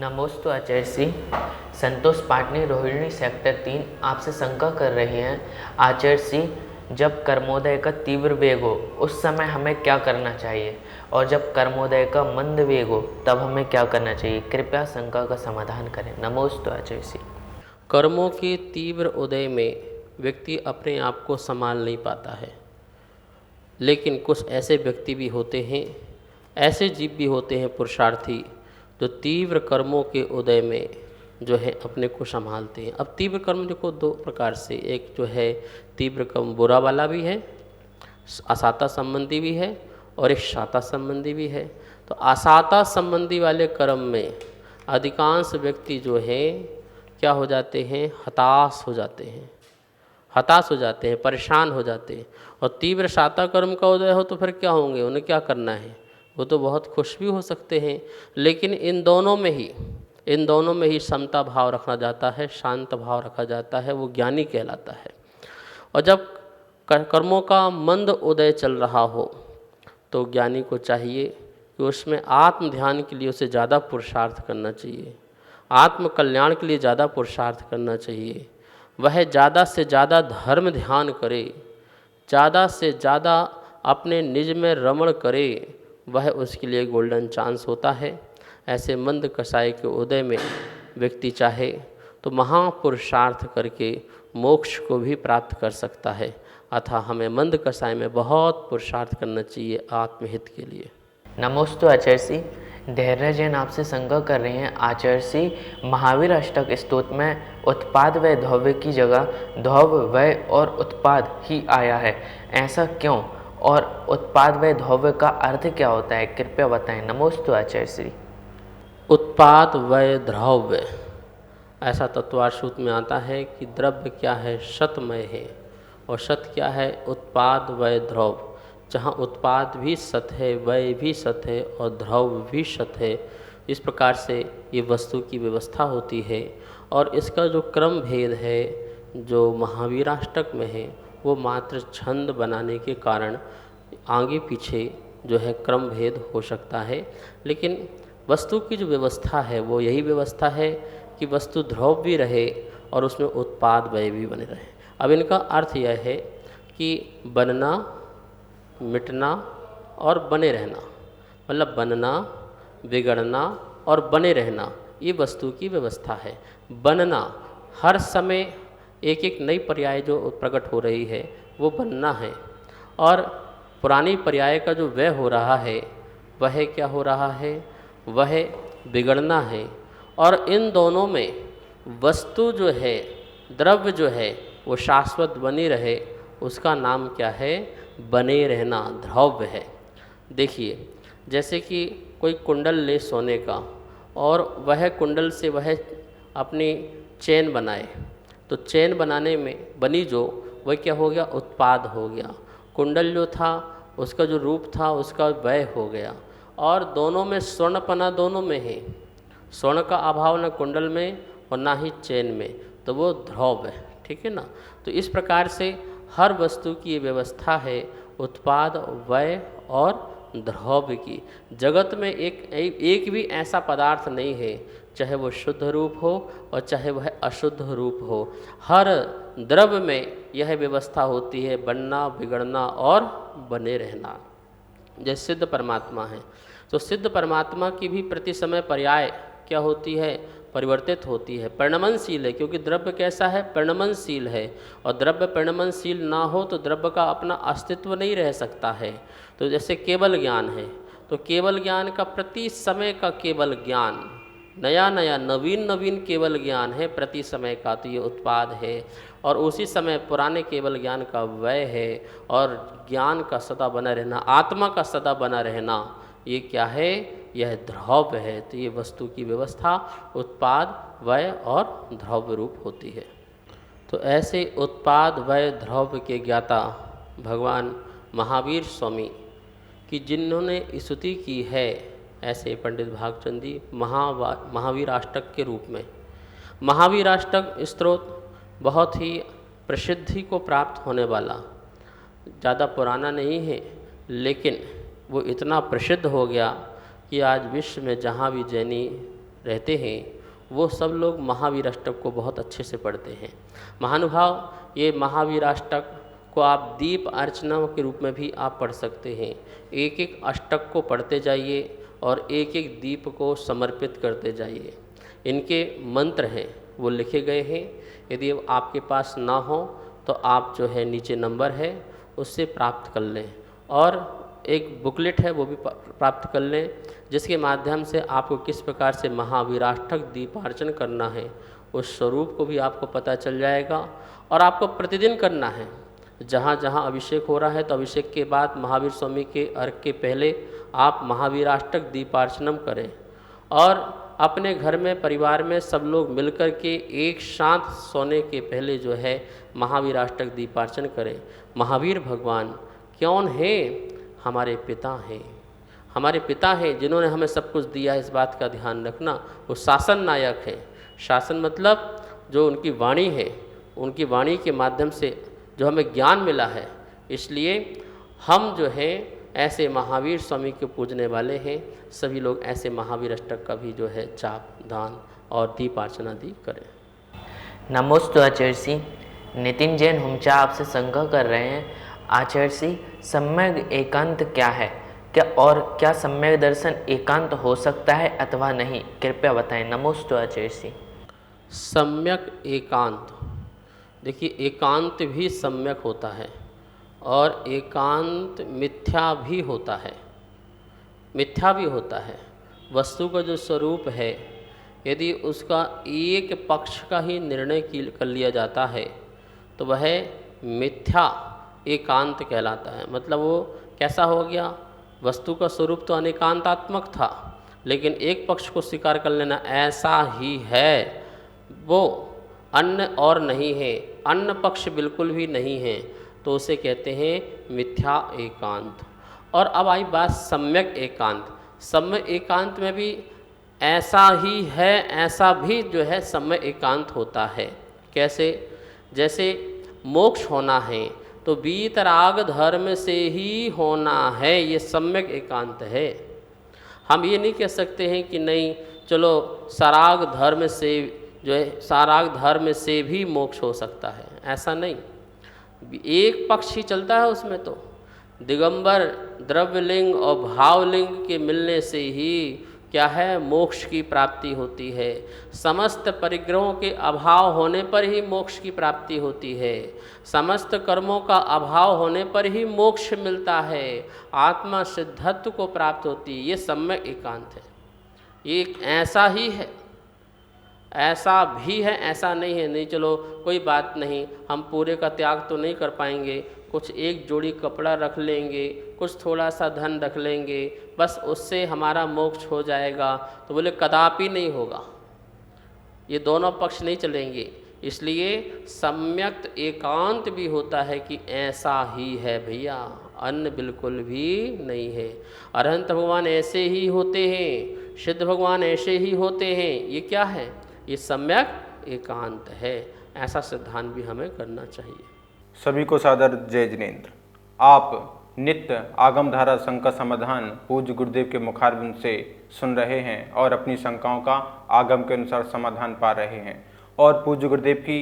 नमोस्तु आचार्य श्री। संतोष पाटनी रोहिणी सेक्टर 3 आपसे शंका कर रहे हैं। आचार्य श्री, जब कर्मोदय का तीव्र वेग हो उस समय हमें क्या करना चाहिए, और जब कर्मोदय का मंद वेग हो तब हमें क्या करना चाहिए? कृपया शंका का समाधान करें। नमोस्तु आचार्य श्री। कर्मों के तीव्र उदय में व्यक्ति अपने आप को संभाल नहीं पाता है, लेकिन कुछ ऐसे व्यक्ति भी होते हैं, ऐसे जीव भी होते हैं पुरुषार्थी, जो तीव्र कर्मों के उदय में जो है अपने को संभालते हैं। अब तीव्र कर्म देखो दो प्रकार से, एक जो है तीव्र कर्म बुरा वाला भी है, असाता संबंधी भी है, और एक शाता संबंधी भी है। तो असाता संबंधी वाले कर्म में अधिकांश व्यक्ति जो है क्या हो जाते हैं, हताश हो जाते हैं, परेशान हो जाते हैं। और तीव्र शाता कर्म का उदय हो तो फिर क्या होंगे, उन्हें क्या करना है, वो तो बहुत खुश भी हो सकते हैं। लेकिन इन दोनों में ही समता भाव रखा जाता है, शांत भाव रखा जाता है, वो ज्ञानी कहलाता है। और जब कर्मों का मंद उदय चल रहा हो तो ज्ञानी को चाहिए कि उसमें आत्म ध्यान के लिए उसे ज़्यादा पुरुषार्थ करना चाहिए, आत्म कल्याण के लिए ज़्यादा पुरुषार्थ करना चाहिए। वह ज़्यादा से ज़्यादा धर्म ध्यान करे, ज़्यादा से ज़्यादा अपने निज में रमण करे, वह उसके लिए गोल्डन चांस होता है। ऐसे मंद कसाई के उदय में व्यक्ति चाहे तो महापुरुषार्थ करके मोक्ष को भी प्राप्त कर सकता है। अतः हमें मंद कसाई में बहुत पुरुषार्थ करना चाहिए आत्महित के लिए। नमोस्तु आचार्य श्री। धैर्य जैन आपसे शंका कर रहे हैं। आचार्य श्री, महावीर अष्टक स्तोत्र में उत्पाद व धौव्य की जगह धौव वय और उत्पाद ही आया है, ऐसा क्यों? और उत्पाद व धौव्य का अर्थ क्या होता है, कृपया बताएं। नमोस्तु आचार्य श्री। उत्पाद वय द्रव्य, ऐसा तत्वार सूत्र में आता है कि द्रव्य क्या है, सतमय है, और सत क्या है, उत्पाद वय द्रव्य। जहाँ उत्पाद भी सत है, वय भी सत है, और द्रव्य भी सत है। इस प्रकार से ये वस्तु की व्यवस्था होती है। और इसका जो क्रम भेद है जो महावीराष्टक में है, वो मात्र छंद बनाने के कारण आगे पीछे जो है क्रम भेद हो सकता है। लेकिन वस्तु की जो व्यवस्था है वो यही व्यवस्था है कि वस्तु ध्रुव भी रहे और उसमें उत्पाद वय भी बने रहे। अब इनका अर्थ यह है कि बनना, मिटना और बने रहना, मतलब बनना, बिगड़ना और बने रहना, ये वस्तु की व्यवस्था है। बनना, हर समय एक एक नई पर्याय जो प्रकट हो रही है वो बनना है, और पुरानी पर्याय का जो व्यय हो रहा है वह क्या हो रहा है, वह बिगड़ना है। और इन दोनों में वस्तु जो है, द्रव्य जो है, वो शाश्वत बनी रहे, उसका नाम क्या है, बने रहना, द्रव्य है। देखिए, जैसे कि कोई कुंडल ले सोने का और वह कुंडल से वह अपनी चेन बनाए, तो चेन बनाने में बनी जो वह क्या हो गया, उत्पाद हो गया। कुंडल जो था उसका जो रूप था उसका व्यय हो गया। और दोनों में स्वर्णपना दोनों में है, स्वर्ण का अभाव न कुंडल में और ना ही चेन में, तो वो ध्रुव है, ठीक है ना। तो इस प्रकार से हर वस्तु की व्यवस्था है उत्पाद, वय और ध्रुव की। जगत में एक भी ऐसा पदार्थ नहीं है, चाहे वो शुद्ध रूप हो और चाहे वह अशुद्ध रूप हो, हर द्रव्य में यह व्यवस्था होती है, बनना, बिगड़ना और बने रहना। जैसे सिद्ध परमात्मा है, तो सिद्ध परमात्मा की भी प्रति समय पर्याय क्या होती है, परिवर्तित होती है, परिणमनशील है। क्योंकि द्रव्य कैसा है, परिणमनशील है, और द्रव्य परिणमनशील ना हो तो द्रव्य का अपना अस्तित्व नहीं रह सकता है। तो जैसे केवल ज्ञान है, तो केवल ज्ञान का प्रति समय का केवल ज्ञान, नया नया नवीन नवीन केवल ज्ञान है प्रति समय का, तो ये उत्पाद है। और उसी समय पुराने केवल ज्ञान का व्यय है, और ज्ञान का सदा बना रहना, आत्मा का सदा बना रहना, ये क्या है, यह ध्रुव है। तो ये वस्तु की व्यवस्था उत्पाद, वय और ध्रुव रूप होती है। तो ऐसे उत्पाद, वय, ध्रुव के ज्ञाता भगवान महावीर स्वामी की जिन्होंने स्तुति की है, ऐसे पंडित भागचंद जी महावीराष्टक के रूप में। महावीराष्टक स्तोत्र बहुत ही प्रसिद्धि को प्राप्त होने वाला, ज़्यादा पुराना नहीं है, लेकिन वो इतना प्रसिद्ध हो गया कि आज विश्व में जहाँ भी जैनी रहते हैं वो सब लोग महावीर अष्टक को बहुत अच्छे से पढ़ते हैं। महानुभाव, ये महावीर अष्टक को आप दीप अर्चना के रूप में भी आप पढ़ सकते हैं। एक एक अष्टक को पढ़ते जाइए और एक एक दीप को समर्पित करते जाइए। इनके मंत्र हैं वो लिखे गए हैं, यदि आपके पास ना हो तो आप जो है नीचे नंबर है उससे प्राप्त कर लें, और एक बुकलेट है वो भी प्राप्त कर लें, जिसके माध्यम से आपको किस प्रकार से महावीराष्टक दीपार्चन करना है उस स्वरूप को भी आपको पता चल जाएगा। और आपको प्रतिदिन करना है, जहाँ जहाँ अभिषेक हो रहा है तो अभिषेक के बाद महावीर स्वामी के अर्घ के पहले आप महावीराष्टक दीपार्चनम करें, और अपने घर में परिवार में सब लोग मिलकर के एक साथ सोने के पहले जो है महावीराष्टक दीपार्चन करें। महावीर भगवान कौन है? हमारे पिता हैं, हमारे पिता हैं जिन्होंने हमें सब कुछ दिया है, इस बात का ध्यान रखना। वो शासन नायक हैं। शासन मतलब जो उनकी वाणी है, उनकी वाणी के माध्यम से जो हमें ज्ञान मिला है, इसलिए हम जो है ऐसे महावीर स्वामी के पूजने वाले हैं। सभी लोग ऐसे महावीर अष्टक का भी जो है जाप, दान और दीपार्चना दी करें। नमोस्तु आचार्य जी। नितिन जैन हुमचा आपसे संग्रह कर रहे हैं। आचार्य जी, सम्यक एकांत क्या है? क्या सम्यक दर्शन एकांत हो सकता है अथवा नहीं? कृपया बताएं। नमोस्तु आचार्य जी। सम्यक एकांत, देखिए एकांत भी सम्यक होता है और एकांत मिथ्या भी होता है। मिथ्या भी होता है। वस्तु का जो स्वरूप है, यदि उसका एक पक्ष का ही निर्णय कर लिया जाता है तो वह मिथ्या एकांत कहलाता है। मतलब वो कैसा हो गया? वस्तु का स्वरूप तो अनेकांतात्मक था, लेकिन एक पक्ष को स्वीकार कर लेना ऐसा ही है, वो अन्य और नहीं है, अन्य पक्ष बिल्कुल भी नहीं है, तो उसे कहते हैं मिथ्या एकांत। और अब आई बात सम्यक एकांत। सम्यक एकांत में भी ऐसा ही है, ऐसा भी जो है सम्यक एकांत होता है। कैसे? जैसे मोक्ष होना है तो वीतराग धर्म से ही होना है, ये सम्यक एकांत है। हम ये नहीं कह सकते हैं कि नहीं चलो सराग धर्म से जो है साराग धर्म से भी मोक्ष हो सकता है, ऐसा नहीं। एक पक्ष ही चलता है उसमें। तो दिगंबर द्रव्यलिंग और भावलिंग के मिलने से ही क्या है? मोक्ष की प्राप्ति होती है। समस्त परिग्रहों के अभाव होने पर ही मोक्ष की प्राप्ति होती है। समस्त कर्मों का अभाव होने पर ही मोक्ष मिलता है, आत्मा सिद्धत्व को प्राप्त होती है। ये सम्यक एकांत है। ये एक ऐसा ही है, ऐसा भी है, ऐसा नहीं है। नहीं चलो कोई बात नहीं, हम पूरे का त्याग तो नहीं कर पाएंगे, कुछ एक जोड़ी कपड़ा रख लेंगे, कुछ थोड़ा सा धन रख लेंगे, बस उससे हमारा मोक्ष हो जाएगा। तो बोले कदापि नहीं होगा, ये दोनों पक्ष नहीं चलेंगे। इसलिए सम्यक एकांत भी होता है कि ऐसा ही है भैया, अन्य बिल्कुल भी नहीं है। अरहंत भगवान ऐसे ही होते हैं, सिद्ध भगवान ऐसे ही होते हैं। ये क्या है? ये सम्यक एकांत है। ऐसा सिद्धांत भी हमें करना चाहिए। सभी को सादर जय जिनेंद्र। आप नित्य आगम धारा शंका समाधान पूज्य गुरुदेव के मुखारबिंद से सुन रहे हैं और अपनी शंकाओं का आगम के अनुसार समाधान पा रहे हैं। और पूज्य गुरुदेव की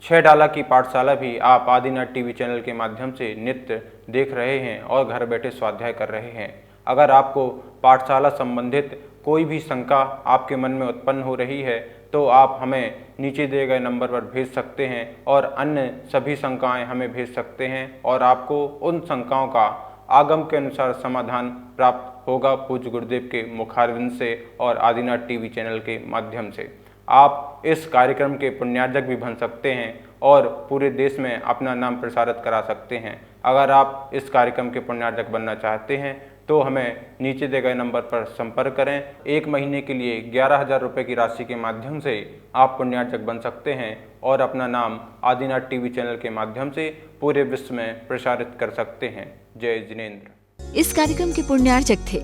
6 डाला की पाठशाला भी आप आदिनाथ टीवी चैनल के माध्यम से नित्य देख रहे हैं और घर बैठे स्वाध्याय कर रहे हैं। अगर आपको पाठशाला संबंधित कोई भी शंका आपके मन में उत्पन्न हो रही है तो आप हमें नीचे दिए गए नंबर पर भेज सकते हैं और अन्य सभी शंकाएं हमें भेज सकते हैं और आपको उन शंकाओं का आगम के अनुसार समाधान प्राप्त होगा पूज्य गुरुदेव के मुखारविंद से और आदिनाथ टीवी चैनल के माध्यम से। आप इस कार्यक्रम के पुण्यार्जक भी बन सकते हैं और पूरे देश में अपना नाम प्रसारित करा सकते हैं। अगर आप इस कार्यक्रम के पुण्यार्जक बनना चाहते हैं तो हमें नीचे दिए गए नंबर पर संपर्क करें। 1 महीने के लिए 11,000 रुपये की राशि के माध्यम से आप पुण्यार्जक बन सकते हैं और अपना नाम आदिनाथ टीवी चैनल के माध्यम से पूरे विश्व में प्रसारित कर सकते हैं। जय जिनेंद्र। इस कार्यक्रम के पुण्यार्जक थे